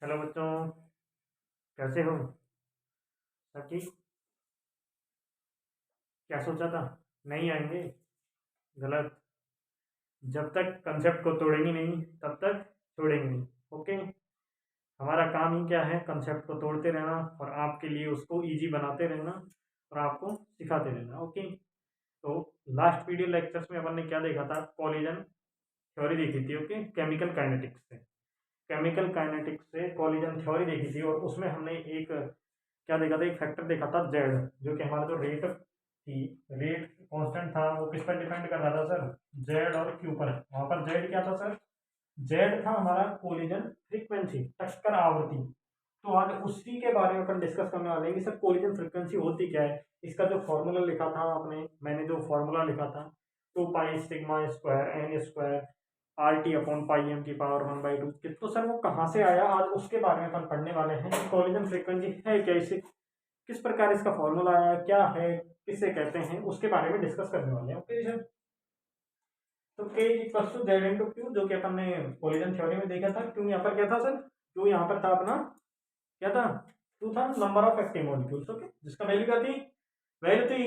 Hello बच्चों, कैसे हो? सब ठीक? क्या सोचा था? नहीं आएंगे? गलत। जब तक कंसेप्ट को तोड़ेंगे नहीं तब तक छोड़ेंगे नहीं। ओके। हमारा काम ही क्या है? कंसेप्ट को तोड़ते रहना और आपके लिए उसको इजी बनाते रहना और आपको सिखाते रहना। ओके। तो लास्ट वीडियो लेक्चर्स में अपन ने क्या देखा था? कॉलिजन थ्योरी देखी थी। ओके, केमिकल काइनेटिक्स से। केमिकल काइनेटिक्स से कॉलिजन थ्योरी देखी थी और उसमें हमने एक क्या देखा था? एक फैक्टर देखा था जेड, जो कि हमारा जो रेट थी, रेट कांस्टेंट था, वो किस पर डिपेंड कर रहा था सर? जेड और क्यू पर। वहां पर जेड क्या था सर? जेड था हमारा कोलिजन फ्रीक्वेंसी, टक्कर आवृत्ति। तो आज उसी के बारे में अपन डिस्कस करने वाले हैं कि सर कोलिजन फ्रीक्वेंसी होती क्या है। इसका जो फॉर्मूला लिखा था आपने, मैंने जो फॉर्मूला लिखा था, 2 pi sigma square N square RT upon pi M की पावर 1/2, तो सर वो कहाँ से आया? आज उसके बारे में अपन पढ़ने वाले हैं कि कॉलिजन फ्रीक्वेंसी है क्या, इसे किस प्रकार इसका फॉर्मूला आया, क्या है, किसे कहते हैं, उसके बारे में डिस्कस करने वाले हैं। Okay sir. तो K equal to Z into Q, जो कि अपन ने कोलिजन थ्योरी में देखा था। क्यू यहाँ पर क्या था सर? क्यू यहाँ पर था अपना क्या था? टू था number of active molecules. Okay, जिसका वैल्यू क्या थी? वैल्यू थी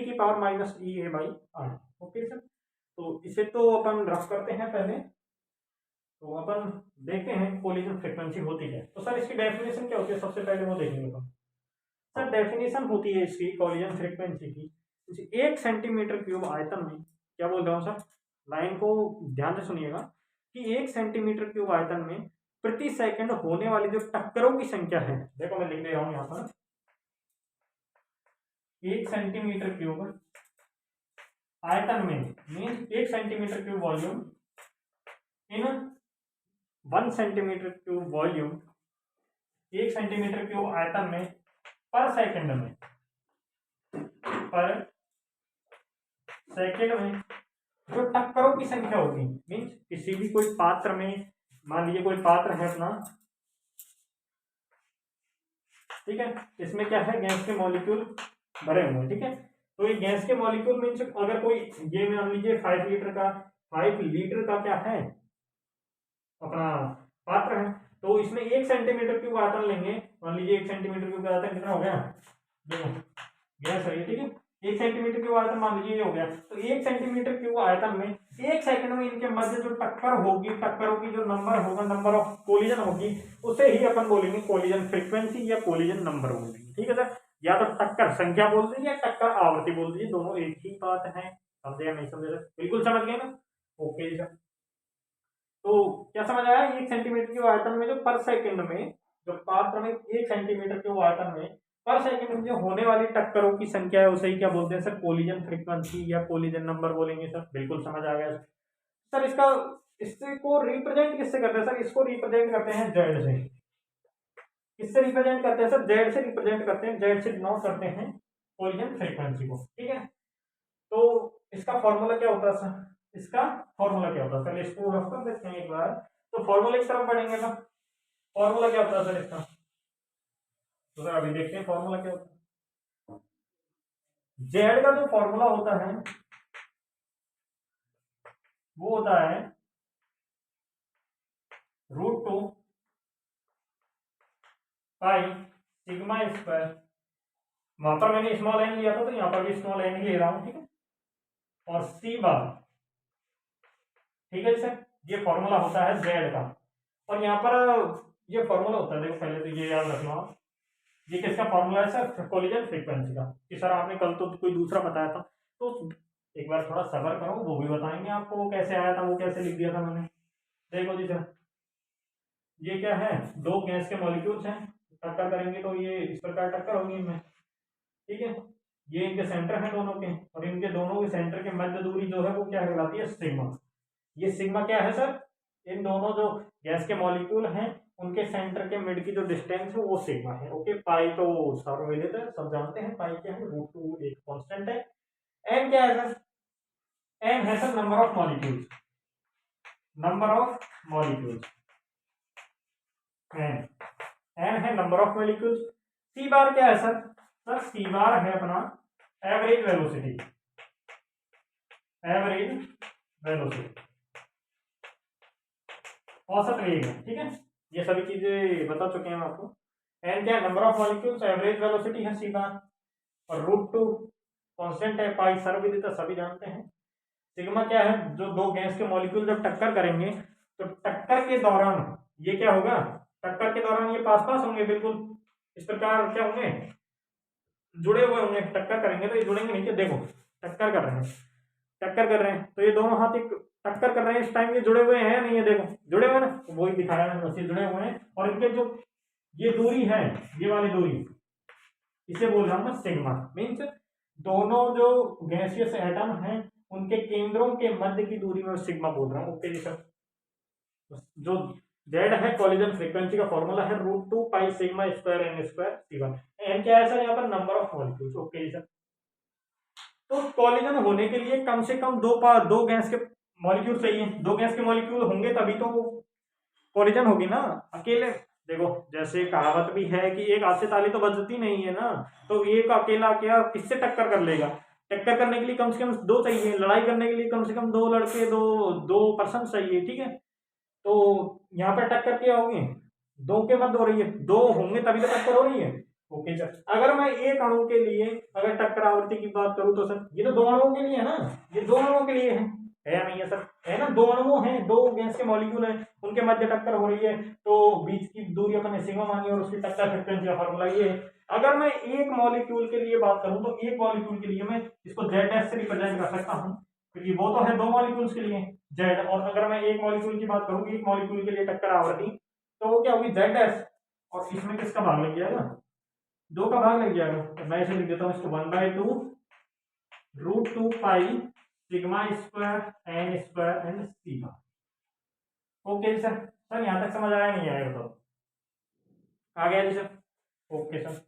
e⁻⁻⁴ ओके सर। तो इसे तो अपन रफ करते हैं पहले। तो अपन देखते हैं कोलिजन फ्रीक्वेंसी होती है। तो सर इसकी डेफिनेशन क्या होती है, सबसे पहले वो देखेंगे अपन। सर डेफिनेशन होती है इसकी कॉलिजन फ्रीक्वेंसी की, 1 सेंटीमीटर क्यूब आयतन में, क्या बोल रहा हूँ सर, लाइन को ध्यान से सुनिएगा, कि 1 सेंटीमीटर क्यूब आयतन में प्रति सेकंड होने वाली जो टक्करों की संख्या है, देखो मैं लिख दे रहा हूं यहाँ पर, 1 सेंटीमीटर क्यूब आयतन में मीन 1 सेंटीमीटर क्यूब वॉल्यूम इन 1 centimetre cube volume, 1 centimetre cube आयतन में पर सेकंड में, पर सेकंड में जो टक्करों की संख्या होगी, मीन्स किसी भी कोई पात्र में, मान लीजिए कोई पात्र है अपना, ठीक है, इसमें क्या है? गैस के मॉलिक्यूल भरे हुए हैं। ठीक है, तो ये गैस के मॉलिक्यूल मीन्स अगर कोई, ये मान लीजिए 5 लीटर का क्या है अपना पात्र है, तो इसमें 1 सेंटीमीटर क्यूब आयतन लेंगे। मान लीजिए 1 सेंटीमीटर क्यूब आयतन कितना हो गया? देखो गैस है, ठीक है, 1 सेंटीमीटर क्यूब आयतन मान लीजिए ये हो गया। तो 1 सेंटीमीटर क्यूब आयतन में 1 सेकंड में इनके मध्य जो टक्कर होगी, टक्करों की जो नंबर होगा, नंबर ऑफ कोलिजन होगी, उसे ही अपन बोलेंगे कोलिजन फ्रीक्वेंसी या कोलिजन नंबर बोलेंगे। ठीक है सर, या तो टक्कर संख्या बोल दीजिए या टक्कर आवृत्ति बोल दीजिए, दोनों एक ही बात है। समझे या नहीं समझे सर? बिल्कुल समझ गए ना? Okay sir. तो क्या समझ आया? 1 सेंटीमीटर क्यूब आयतन में जो पर सेकंड में, जो पात्र में 1 सेंटीमीटर क्यूब आयतन में पर सेकंड में जो होने वाली टक्करों की संख्या है, उसे ही क्या बोलते हैं सर? कोलिजन फ्रीक्वेंसी या कोलिजन नंबर बोलेंगे सर। बिल्कुल समझ आ गया सर। इसका, इससे को रिप्रेजेंट किससे करते हैं सर? इसको रिप्रेजेंट करते हैं जेड से। किससे रिप्रेजेंट करते हैं सर? जेड से रिप्रेजेंट करते हैं, जेड से डिनोट करते हैं कोलिजन फ्रीक्वेंसी को। ठीक है, तो इसका फॉर्मूला क्या होता है सर? इसका फॉर्मूला क्या होता है? पहले इसको रफ कर देते हैं एक बार, तो फॉर्मूले की तरफ बढ़ेंगे ना। फॉर्मूला क्या होता है सर इसका? तो सर अभी देखते हैं फॉर्मूला क्या होता है। जेड का जो फॉर्मूला होता है वो होता है √2 पाई सिग्मा स्क्वायर। वहां पर मैंने स्मॉल एन लिया था, तो यहाँ पर भी स्मॉल एन ही ले रहा हूं। ठीक है, और सी बार। ठीक है सर, ये फॉर्मूला होता है जेड का। और यहाँ पर ये फॉर्मूला होता है, देखो पहले तो ये याद रखना, ये किसका फॉर्मूला है सर? कोलिजन फ्रीक्वेंसी का। कि सर आपने कल तो कोई दूसरा बताया था, तो एक बार थोड़ा सबर करो, वो भी बताएंगे आपको वो कैसे आया था, वो कैसे लिख दिया था मैंने। देखो जी सर, ये क्या है? दो गैस के मॉलिक्यूल्स हैं, टक्कर करेंगे तो ये इस प्रकार टक्कर होगी इनमें। ठीक है, ये इनके सेंटर है दोनों के, और इनके दोनों के सेंटर के मध्य दूरी जो है वो क्या कहलाती है? सिग्मा। ये सिग्मा क्या है सर? इन दोनों जो गैस के मॉलिक्यूल हैं उनके सेंटर के मिड की जो डिस्टेंस है वो सिग्मा है। ओके, पाई तो सार्वभौमिक है, सब जानते हैं पाई क्या है, √2 एक कांस्टेंट है। एन क्या है सर? एन है sir number of molecules, number of molecules, N, N है number of molecules. C bar क्या है सर? सर सी बार है अपना एवरेज वेलोसिटी, एवरेज वेलोसिटी, औसत वेग है। ठीक है, ये सभी चीजें बता चुके हैं हम आपको। एन क्या है, number of molecules, average velocity है सी बार, और रूट टू कांस्टेंट है, पाई सर्वविदित सभी जानते हैं। सिग्मा क्या है, जो दो गैस के मॉलिक्यूल जब टक्कर करेंगे तो टक्कर के दौरान ये क्या होगा, टक्कर के दौरान ये पास पास होंगे, बिल्कुल इस प्रकार क्या होंगे, जुड़े हुए होंगे। टक्कर करेंगे तो ये जुड़ेंगे नहीं, देखो टक्कर कर रहे हैं, टक्कर कर रहे हैं तो ये दोनों हाथ एक टक्कर कर रहे हैं, इस टाइम ये जुड़े हुए हैं नहीं है, देखो जुड़े हुए ना, तो वही दिखाया मैंने, बस ये जुड़े हुए हैं। और इनके जो ये दूरी है, ये वाली दूरी, इसे बोल रहा हूं मैं सिग्मा। मीन्स दोनों जो गैसियस एटम हैं उनके केंद्रों के मध्य की दूरी में सिग्मा बोल रहा हूँ। ओके जी सर। जो जेड है कॉलिजन फ्रीक्वेंसी का फॉर्मूला है root two pi sigma square N square C one. N क्या है सर, यहाँ पर नंबर ऑफ मॉलिक्यूल्स। ओके जी सर। तो कॉलिजन होने के लिए कम से कम दो गैस के मॉलिक्यूल चाहिए, दो गैस के मॉलिक्यूल होंगे तभी तो कॉलिजन होगी ना। अकेले देखो, जैसे कहावत भी है कि एक हाथ से ताली तो बजती नहीं है ना, तो एक अकेला क्या किससे टक्कर कर लेगा। टक्कर करने के लिए कम से कम दो चाहिए, लड़ाई करने के लिए कम से कम दो लड़के, दो दो पर्सन चाहिए, ठीक है। तो यहाँ पे टक्कर क्या होगी, दो के मध्य हो रही है, दो होंगे तभी तो टक्कर हो रही है। Okay sir. अगर मैं एक अणु के लिए अगर टक्कर आवृत्ति की बात करूं तो सर ये तो दो अणुओं के लिए है ना, ये दो अणुओं के लिए है या नहीं है सर, है ना। दो अणु हैं, दो गैस के मॉलिक्यूल हैं, उनके मध्य टक्कर हो रही है, तो बीच की दूरी अपने सिग्मा मानी और उसकी टक्कर फ्रीक्वेंसी का फॉर्मूला ये है। अगर मैं एक मॉलिक्यूल के लिए बात करूं तो एक मॉलिक्यूल के लिए मैं इसको जेड डैश से रिप्रेजेंट कर सकता हूं, क्योंकि वो तो है दो मॉलिक्यूल्स के लिए जेड। और अगर मैं एक मॉलिक्यूल की बात करूं, एक मॉलिक्यूल के लिए टक्कर आवृत्ति, तो वो क्या होगी जेड डैश, और इसमें किसका भाग लग जाएगा, दो का भाग लग जाएगा। तो मैं इसे लिख देता हूं इसको 1/2 root two pi sigma square N square and C का। ओके जी सर। सर यहां तक समझ आया नहीं आया तो आ गया जी सर। Okay sir.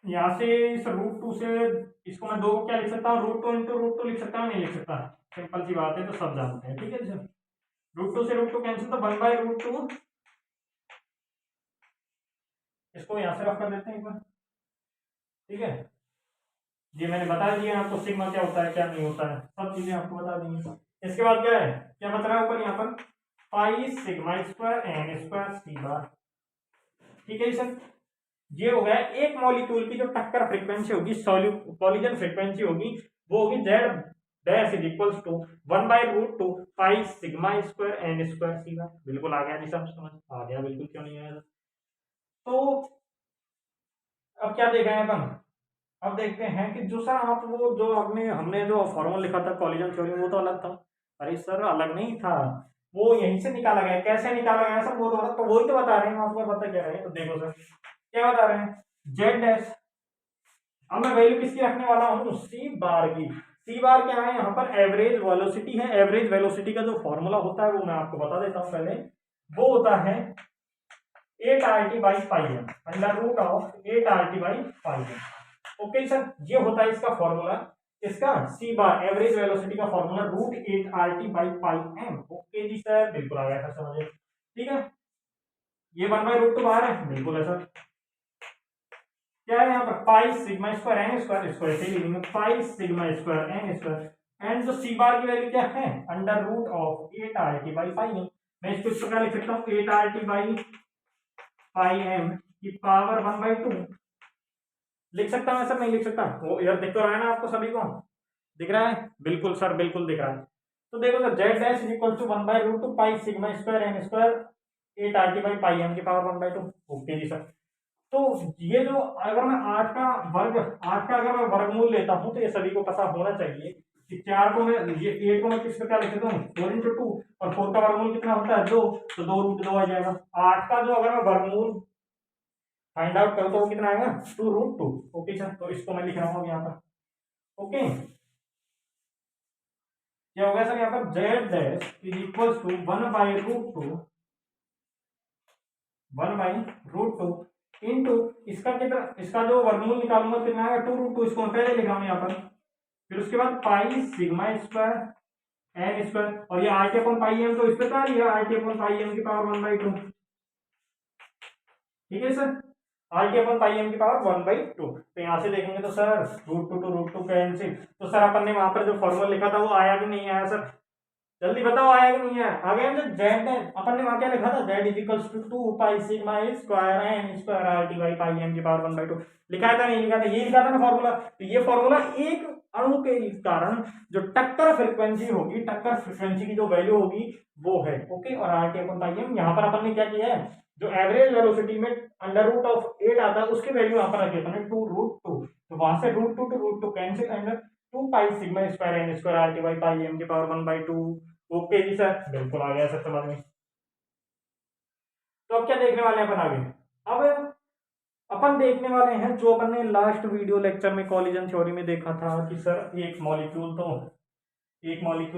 यहाँ से इस रूट टू से इसको मैं दो को क्या लिख सकता हूँ, root two into root two लिख सकता हूँ, नहीं लिख सकता, सिंपल सी बात है, तो सब जानते हैं, ठीक है जी सर। रूट टू से रूट टू कैंसिल, तो 1/√2, इसको यहां से रफ कर देते हैं एक बार, ठीक है। ये मैंने बता दिया आपको सिग्मा क्या होता है क्या नहीं होता है, सब चीजें आपको बता दी। इसके बाद क्या है, क्या बता रहा है ऊपर यहाँ पर, pi sigma square N square C bar, ठीक है सर। ये हो गया एक मॉलिक्यूल की जो टक्कर फ्रीक्वेंसी होगी, कॉलिजन फ्रीक्वेंसी होगी, वो होगी Z dash is equals to 1/√2 pi sigma square N square C bar. बिल्कुल आ गया जी सब समझ आ गया, बिल्कुल क्यों नहीं आया। तो अब क्या देख रहे हैं अपन, अब देखते हैं कि जो सर आप वो जो आपने हमने जो फॉर्मूला लिखा था कॉलिजन थ्योरी, वो तो अलग था। अरे सर अलग नहीं था, वो यहीं से निकाला गया, कैसे निकाला गया सर, वो तो अलग, तो वही तो बता रहे हैं आपको, बता क्या रहे हैं, तो देखो सर क्या बता रहे हैं, जेड डैश, अब मैं वैल्यू किसकी रखने वाला हूँ, सी बार की। सी बार क्या है, यहाँ पर एवरेज वेलोसिटी है, एवरेज वेलोसिटी का जो फॉर्मूला होता है वो मैं आपको बता देता हूँ पहले, वो होता है 8RT/πm √8 RT/πm। ओके सर, ये होता है इसका फॉर्मूला, इसका सी बार एवरेज वेलोसिटी का फॉर्मूला √8 RT/πm। ओके जी सर, बिल्कुल आ गया सर समझे, ठीक है। ये 1/√2 बाहर है, बिल्कुल है सर। क्या है यहाँ पर, pi sigma square N square, इसको ऐसे ही लिखेंगे pi sigma square N square, and जो सी बार की वैल्यू क्या है, √8 RT/πm। मैं इसको इस प्रकार लिख सकता हूँ 8RT/πm की पावर 1/2 लिख सकता हूँ सर, नहीं लिख सकता, वो यार दिख तो रहा है ना आपको सभी को, दिख रहा है, बिल्कुल सर बिल्कुल दिख रहा है। तो देखो sir Z dash is equal to 1/√2 pi sigma square N square 8RT/πm की पावर 1/2। ओके जी सर। तो ये जो अगर मैं 8 का अगर मैं वर्गमूल लेता हूं, तो ये सभी को पता होना चाहिए कि 4 को मैं, ये 8 को मैं किस प्रकार लिख देता हूँ 4×2, और 4 का वर्गमूल कितना होता है 2, तो 2√2 आ जाएगा। 8 का जो अगर मैं वर्गमूल फाइंड आउट करूँ तो वो कितना आएगा 2√2। ओके सर, तो इसको मैं लिख रहा हूँ यहाँ पर। ओके, क्या हो गया सर यहाँ पर, Z dash is equal to 1/√2 into इसका कितना, इसका जो वर्गमूल निकालूंगा कितना आएगा 2√2, इसको मैं पहले लिख रहा हूँ यहाँ पर। फिर उसके बाद pi sigma square N square, और ये RT/πm तो इस प्रकार ही है, RT/πm की पावर 1/2, ठीक है सर, RT/πm की पावर 1/2। तो यहाँ से देखेंगे तो सर √2 to √2 कैंसिल, तो सर अपन ने वहां पर जो फॉर्मूला लिखा था वो आया कि नहीं आया सर, जल्दी बताओ आया कि नहीं है? आ गया जो जेड है, अपन ने वहां क्या लिखा था, Z equals to 2 pi sigma square N square R T by pi M की पावर 1/2 लिखा था, नहीं लिखा था? ये लिखा था ना फॉर्मूला। तो ये फॉर्मूला एक अणु के कारण जो टक्कर फ्रीक्वेंसी होगी, टक्कर फ्रीक्वेंसी की जो वैल्यू होगी वो है, ओके। और आर टी अपन पाई एम, यहाँ पर अपन ने क्या किया है, जो एवरेज वेलोसिटी में अंडर रूट ऑफ 8 आता है उसकी वैल्यू यहाँ पर रखी अपन ने 2√2, तो वहां से √2 to √2 cancel and 2 pi sigma square N square R T by pi M की पावर 1/2। ओके जी सर, बिल्कुल आ गया सर समझ में। तो अब क्या देखने वाले हैं अपन आगे? अब अपन देखने वाले हैं जो अपन ने लास्ट वीडियो लेक्चर में कॉलिजन थ्योरी में देखा था कि सर एक मॉलिक्यूल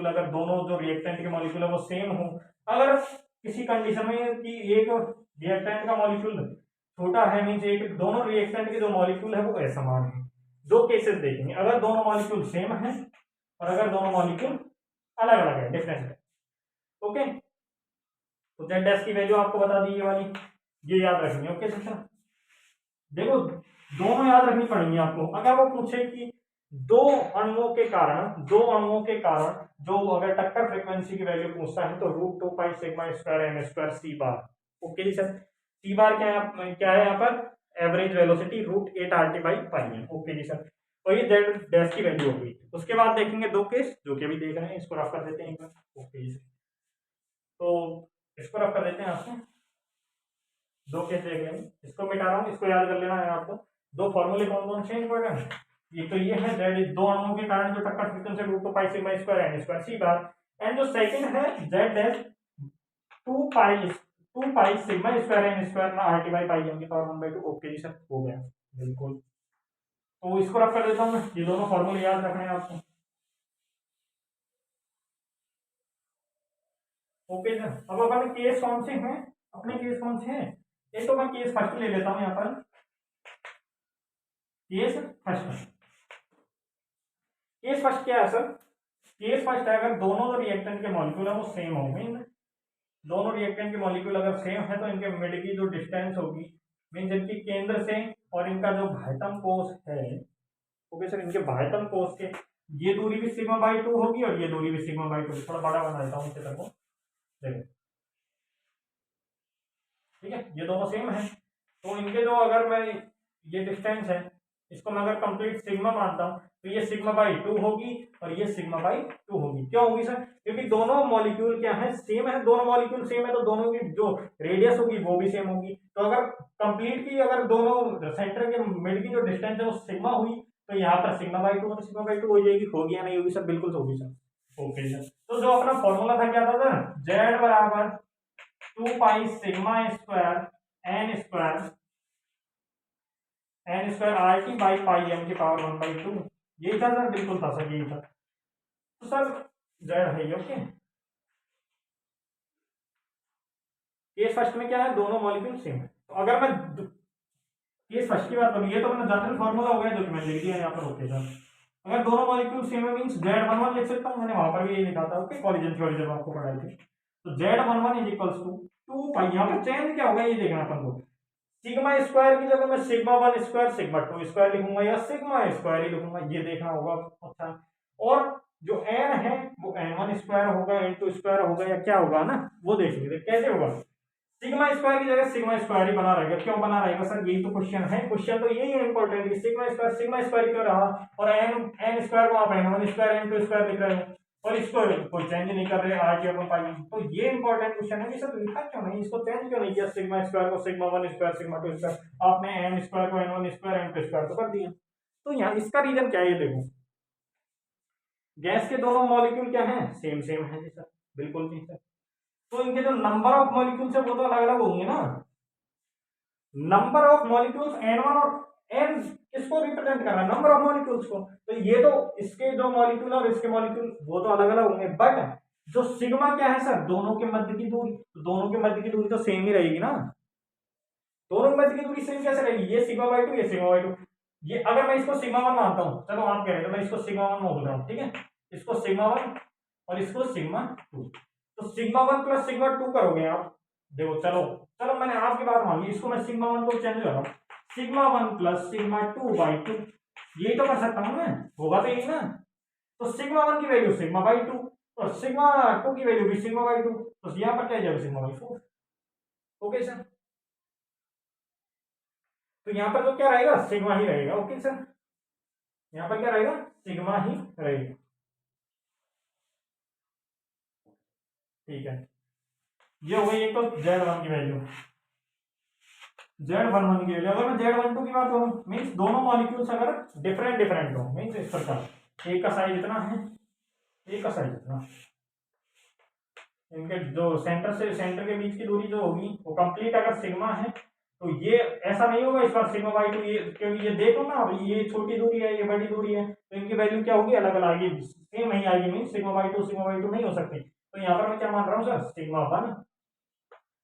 अगर दोनों जो रिएक्टेंट के मॉलिक्यूल है वो सेम हो, अगर किसी कंडीशन में कि एक रिएक्टेंट का मॉलिक्यूल छोटा है, मीन्स एक दोनों रिएक्टेंट के जो मॉलिक्यूल है वो असमान है। दो केसेस देखेंगे, अगर दोनों मॉलिक्यूल सेम है और अगर दोनों मॉलिक्यूल अलग अलग है, डिफरेंट है, ओके। तो जेड डैश की वैल्यू आपको बता दी ये वाली, ये याद रखनी है, ओके सर। देखो दोनों याद रखनी पड़ेंगी आपको। अगर वो पूछे कि दो अणुओं के कारण जो अगर टक्कर फ्रीक्वेंसी की वैल्यू पूछता है तो √2 pi sigma square M square C bar, okay जी सर। सी बार क्या है यहाँ पर, average velocity √8 R T by pi है, ओके जी सर। और ये जेड डैश की वैल्यू होगी। उसके बाद देखेंगे दो केस जो कि अभी देख रहे हैं, इसको रफ कर देते हैं एक बार, ओके जी सर। तो इसको रफ कर देते हैं आपसे, दो केस देख लेंगे, इसको मिटा रहा हूँ, इसको याद कर लेना है आपको। दो फॉर्मूले कौन कौन से इंपॉर्टेंट, ये तो ये है जेड दो अणुओं के कारण जो टक्कर frequency √2 pi sigma square N square C bar, and जो सेकंड है Z dash 2 pi sigma square N square ना R T by pi M की पावर 1/2, ओके जी सर, हो गया बिल्कुल। तो इसको रफ कर देता हूँ मैं, ये दोनों फॉर्मूले याद रखने हैं आपको, ओके सर। अब अपने केस कौन से हैं, अपने केस कौन से हैं, एक तो मैं केस फर्स्ट ले लेता हूँ यहाँ पर, केस फर्स्ट। केस फर्स्ट क्या है सर, केस फर्स्ट है अगर दोनों जो रिएक्टेंट के मॉलिक्यूल है वो सेम होंगे, दोनों रिएक्टेंट के मॉलिक्यूल अगर सेम है तो इनके मिड की जो डिस्टेंस होगी, मीन्स इनकी केंद्र से और इनका जो भाइतम कोस है, ओके सर, इनके भाइतम कोस के ये दूरी भी सिग्मा बाई 2 होगी और ये दूरी भी सिग्मा बाई 2, थोड़ा बड़ा बना देता हूँ चित्र को, देखो ठीक है, ये दोनों सेम है। तो इनके जो अगर मैं ये डिस्टेंस है इसको मैं अगर कंप्लीट सिग्मा मानता हूँ तो ये सिग्मा बाई 2 होगी और ये सिग्मा बाई 2 होगी। क्यों होगी सर, क्योंकि दोनों मॉलिक्यूल क्या है, सेम है, दोनों मॉलिक्यूल सेम है तो दोनों की जो रेडियस होगी वो भी सेम होगी। तो अगर कंप्लीट की अगर दोनों सेंटर के मिड की जो डिस्टेंस है वो सिग्मा हुई तो यहाँ पर सिग्मा बाई 2 और सिग्मा बाई 2 हो जाएगी, होगी या नहीं होगी सर, बिल्कुल होगी सर, ओके सर। तो जो अपना फॉर्मूला था क्या था सर, जेड बराबर 2 pi sigma square N square R T by pi M की पावर 1/2, यही था सर, बिल्कुल था सर, यही था। तो सर जेड है ये, ओके। केस फर्स्ट में क्या है, दोनों मॉलिक्यूल सेम है। तो अगर मैं केस फर्स्ट की बात करूँ, ये तो मैंने जनरल फॉर्मूला हो गया जो कि मैंने लिख दिया यहाँ पर, ओके सर। अगर दोनों मॉलिक्यूल सेम है मीन्स Z11 लिख सकता हूँ, मैंने वहां पर भी यही लिखा था, ओके, कॉलिजन थ्योरी जब आपको पढ़ाई थी। तो Z11 इज इक्वल्स टू 2 पाई, यहाँ पर चेंज क्या होगा ये देखना अपन को, सिग्मा स्क्वायर की जगह मैं सिग्मा 1 स्क्वायर सिग्मा 2 स्क्वायर लिखूंगा या सिग्मा स्क्वायर ही लिखूंगा, ये देखना होगा, अच्छा। और जो n है वो n1 स्क्वायर होगा, n2 स्क्वायर होगा या क्या होगा ना, वो देख लीजिए कैसे होगा। सिग्मा स्क्वायर की जगह सिग्मा स्क्वायर ही बना रहेगा, क्यों बना रहेगा सर, यही तो क्वेश्चन है, क्वेश्चन तो यही है इंपॉर्टेंट कि सिग्मा स्क्वायर क्यों रहा, और n स्क्वायर को आप n1 स्क्वायर n2 स्क्वायर लिख रहे हो और इसको कोई चेंज नहीं कर रहे आर टी अपन पाई, तो ये इंपॉर्टेंट क्वेश्चन है कि सर लिखा क्यों नहीं, इसको चेंज क्यों नहीं किया, सिग्मा स्क्वायर को सिग्मा 1 स्क्वायर सिग्मा 2 स्क्वायर, आपने n स्क्वायर को n1 स्क्वायर n2 स्क्वायर तो कर दिया। तो यहाँ इसका रीजन क्या है, ये देखो गैस के दोनों मॉलिक्यूल क्या है, सेम सेम है जी सर, बिल्कुल जी सर। तो इनके जो नंबर ऑफ मॉलिक्यूल्स है वो तो अलग अलग होंगे ना, नंबर ऑफ मॉलिक्यूल्स n1 और n किसको रिप्रेजेंट कर रहा है, नंबर ऑफ मॉलिक्यूल्स को, तो ये तो इसके जो मॉलिक्यूल और इसके मॉलिक्यूल वो तो अलग अलग होंगे, बट जो सिग्मा क्या है सर, दोनों के मध्य की दूरी, तो दोनों के मध्य की दूरी तो सेम ही रहेगी ना, दोनों के मध्य की दूरी सेम कैसे रहेगी, ये सिग्मा बाई 2 ये सिग्मा बाई 2, ये अगर मैं इसको सिग्मा 1 मानता हूँ, चलो आप कह रहे हो तो मैं इसको सिग्मा 1 बोल रहा हूँ, ठीक है, इसको सिग्मा 1 और इसको सिग्मा 2, तो सिग्मा 1 प्लस सिग्मा 2 करोगे आप, देखो चलो चलो मैंने आपकी बात मान ली, इसको मैं सिग्मा 1 को चेंज कर रहा हूँ, सिग्मा 1 प्लस सिग्मा 2 बाई 2, यही तो कर सकता हूँ मैं, होगा तो यही ना। तो सिग्मा 1 की वैल्यू सिग्मा बाई 2 तो सिग्मा 2 की वैल्यू भी सिग्मा बाई 2, तो यहाँ पर क्या जाएगा सिग्मा बाई 4। ओके सर, तो यहाँ पर तो क्या रहेगा सिग्मा ही रहेगा। ओके सर, यहाँ पर क्या रहेगा सिग्मा ही रहेगा। ठीक है, ये हो गई एक तो Z1 की वैल्यू। Z11 की वैल्यू, अगर मैं Z12 की बात करूं मीन्स दोनों मॉलिक्यूल्स अगर डिफरेंट डिफरेंट हो, मीन्स इस प्रकार एक का साइज इतना है, एक का साइज इतना, इनके जो सेंटर से सेंटर के बीच की दूरी जो होगी वो कंप्लीट अगर सिग्मा है, तो ये ऐसा नहीं होगा इस बार सिग्मा बाई 2, ये क्योंकि ये देखो ना ये छोटी दूरी है ये बड़ी दूरी है, तो इनकी वैल्यू क्या होगी अलग अलग आएगी, सेम नहीं आएगी, मीन सिग्मा बाई 2 नहीं हो सकती। तो यहाँ पर मैं क्या मान रहा हूँ सर सिग्मा 1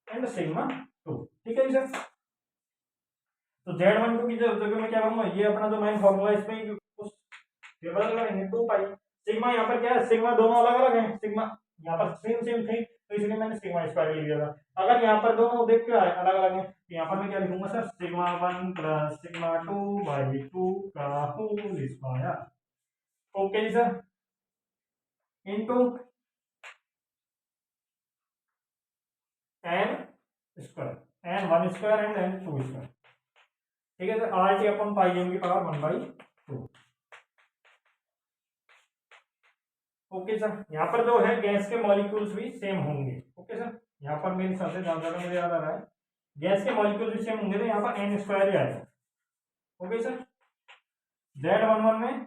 एंड सिग्मा 2। ठीक है सर, तो Z12 की जगह मैं क्या करूंगा, ये अपना जो मेन फॉर्मूला इसमें कुछ बदल करेंगे 2 पाई सिग्मा, यहाँ पर क्या है सिग्मा दोनों अलग अलग है, सिग्मा यहाँ पर सेम सेम थे तो इसलिए मैंने सिग्मा स्क्वायर लिख दिया था। अगर यहाँ पर दोनों देख के अलग अलग है तो यहाँ पर मैं क्या लिखूंगा sir sigma 1 plus sigma 2 by 2 का होल स्क्वायर। ओके जी sir, into n square, n1 square and n2 square. ठीक है sir, RT upon pi M की पावर 1/2। ओके सर, यहाँ पर जो है गैस के मॉलिक्यूल्स भी सेम होंगे। ओके सर, यहाँ पर मेरे हिसाब से ज्यादा मुझे याद आ रहा है गैस के मॉलिक्यूल भी सेम होंगे, तो यहाँ पर n स्क्वायर ही आएगा। ओके सर, Z11 में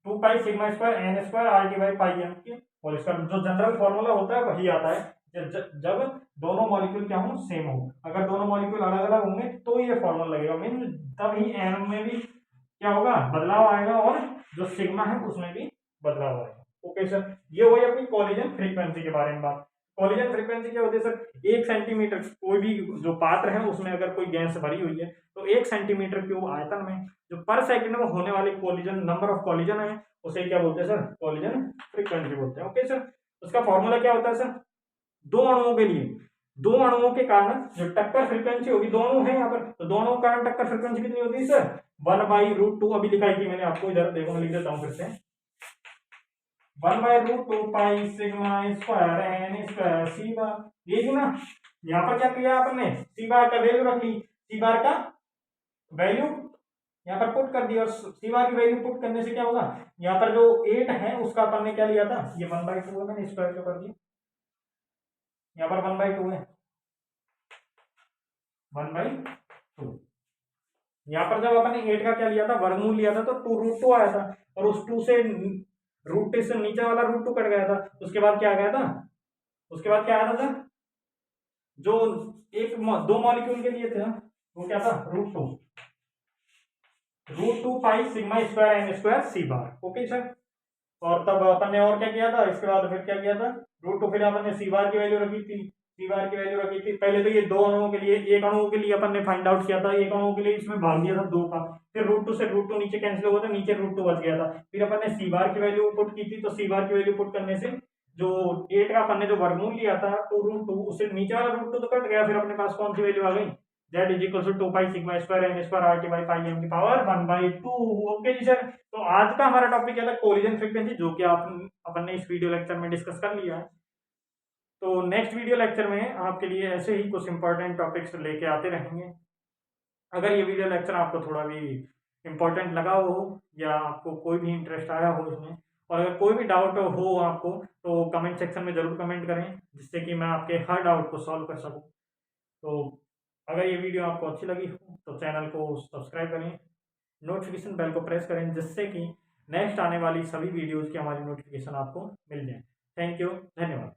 2 pi sigma square n square RT by pi M की, और इसका जो जनरल फॉर्मूला होता है वही आता है जब दोनों मॉलिक्यूल क्या हो सेम हो। अगर दोनों मॉलिक्यूल अलग अलग होंगे तो ये फॉर्मूला लगेगा, मीन तभी n में भी क्या होगा बदलाव आएगा और जो सिग्मा है उसमें भी बदलाव आएगा। ओके सर, ये वही अपनी कॉलिजन फ्रीक्वेंसी के बारे में बात। कॉलिजन फ्रीक्वेंसी क्या होती है सर, 1 सेंटीमीटर कोई भी जो पात्र है उसमें अगर कोई गैस भरी हुई है तो 1 सेंटीमीटर क्यूब आयतन में जो पर सेकंड में होने वाली कॉलिजन नंबर ऑफ कॉलिजन है उसे क्या बोलते हैं सर कॉलिजन फ्रीक्वेंसी बोलते हैं। ओके सर, उसका फॉर्मूला क्या होता है सर, दो अणुओं के लिए दो अणुओं के कारण जो टक्कर फ्रीक्वेंसी होगी, दो अणु है यहाँ पर तो दोनों के कारण टक्कर फ्रीक्वेंसी कितनी होती है सर 1/√2। अभी लिखाई थी मैंने आपको, इधर देखो मैं लिख देता हूँ फिर से 1/√2 pi sigma square n square C bar. ये ना यहाँ पर क्या किया आपने सी बार का वैल्यू रख ली, सी बार का वैल्यू यहाँ पर पुट कर दिया, और सी बार की वैल्यू पुट करने से क्या होगा यहाँ पर जो 8 है उसका अपन ने क्या लिया था ये 1/2 है, मैंने स्क्वायर क्यों कर दिया, यहाँ पर 1/2 है 1/2। यहाँ पर जब अपन ने 8 का क्या लिया था वर्गमूल लिया था तो 2√2 आया था, और उस 2 से √2 से नीचे वाला √2 कट गया था, उसके बाद क्या आ गया था, उसके बाद क्या आया था सर जो एक दो मॉलिक्यूल के लिए थे वो क्या था √2 pi sigma square n square C bar. Okay sir, और तब अपन ने और क्या किया था इसके बाद फिर क्या किया था √2, फिर अपन ने सी बार की वैल्यू रखी थी, सी बार की वैल्यू रखी थी पहले तो ये दो अणुओं के लिए, एक अणुओं के लिए अपन ने फाइंड आउट किया था, एक अणुओं के लिए इसमें भाग दिया था 2 का, फिर √2 से √2 नीचे कैंसिल हुआ था, नीचे √2 बच गया था, फिर अपन ने सी बार की वैल्यू पुट की थी, तो सी बार की वैल्यू पुट करने से जो 8 का अपन ने जो वर्गमूल लिया था 2√2 उससे नीचे वाला √2 तो कट गया, फिर अपने पास कौन सी वैल्यू आ गई z is equal to 2 pi sigma square n square RT by pi m की पावर 1/2। ओके जी सर, तो आज का हमारा टॉपिक क्या था कोलिजन फ्रीक्वेंसी, जो कि अपन ने इस वीडियो लेक्चर में डिस्कस कर लिया है। तो नेक्स्ट वीडियो लेक्चर में आपके लिए ऐसे ही कुछ इंपॉर्टेंट टॉपिक्स लेके आते रहेंगे। अगर ये वीडियो लेक्चर आपको थोड़ा भी इंपॉर्टेंट लगा हो या आपको कोई भी इंटरेस्ट आया हो इसमें, और अगर कोई भी डाउट हो आपको तो कमेंट सेक्शन में ज़रूर कमेंट करें, जिससे कि मैं आपके हर डाउट को सॉल्व कर सकूं। तो अगर ये वीडियो आपको अच्छी लगी हो तो चैनल को सब्सक्राइब करें, नोटिफिकेशन बेल को प्रेस करें, जिससे कि नेक्स्ट आने वाली सभी वीडियोज़ की हमारी नोटिफिकेशन आपको मिल जाए। थैंक यू, धन्यवाद।